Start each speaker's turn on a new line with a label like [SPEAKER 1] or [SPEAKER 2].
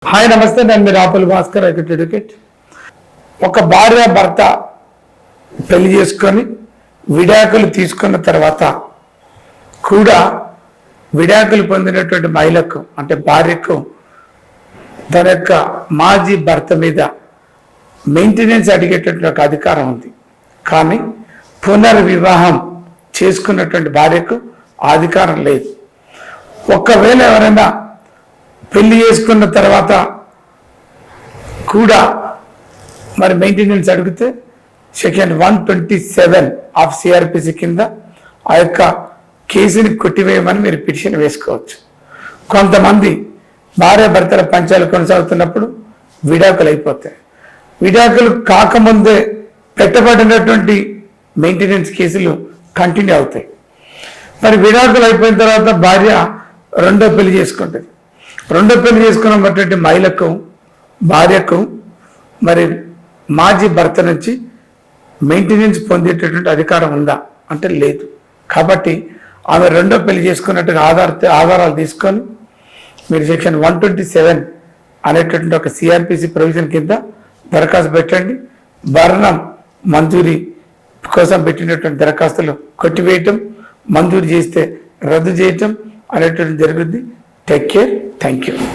[SPEAKER 1] Hi నమస్తే, నేను మీ రాపుల్ Bhaskar advocate. ఒక భార్య భర్త పెళ్లి చేసుకొని విడాకులు తీసుకున్న తర్వాత కూడా విడాకులు పొందినటువంటి మహిళకు అంటే భార్యకు తన యొక్క మాజీ భర్త మీద మెయింటెనెన్స్ అడిగేటటువంటి ఒక అధికారం ఉంది. కానీ పునర్వివాహం చేసుకున్నటువంటి భార్యకు ఆ అధికారం లేదు. ఒకవేళ ఎవరైనా పెళ్లి చేసుకున్న తర్వాత కూడా మరి మెయింటెనెన్స్ అడిగితే సెక్షన్ 127 ఆఫ్ సిఆర్పిసి కింద ఆ యొక్క కేసుని కొట్టివేయమని మీరు పిటిషన్ వేసుకోవచ్చు. కొంతమంది భార్య భర్తల పంచాలు కొనసాగుతున్నప్పుడు విడాకులు అయిపోతాయి. విడాకులు కాకముందే పెట్టబడినటువంటి మెయింటెనెన్స్ కేసులు కంటిన్యూ అవుతాయి. మరి విడాకులు అయిపోయిన తర్వాత భార్య రెండో పెళ్లి చేసుకుంటుంది. రెండో పెళ్లి చేసుకున్నటువంటి మహిళకు భార్యకు మరి మాజీ భర్త నుంచి మెయింటెనెన్స్ పొందేటటువంటి అధికారం ఉందా అంటే లేదు. కాబట్టి ఆమె రెండో పెళ్లి చేసుకున్నట్టుగా ఆధారాలు తీసుకొని మీరు సెక్షన్ 127 అనేటటువంటి ఒక సిఆర్పిసి ప్రొవిజన్ కింద దరఖాస్తు పెట్టండి. భరణం మంజూరీ కోసం పెట్టినటువంటి దరఖాస్తులు కొట్టివేయటం, మంజూరు చేస్తే రద్దు చేయటం అనేటువంటి జరుగుద్ది. Take care. Thank you.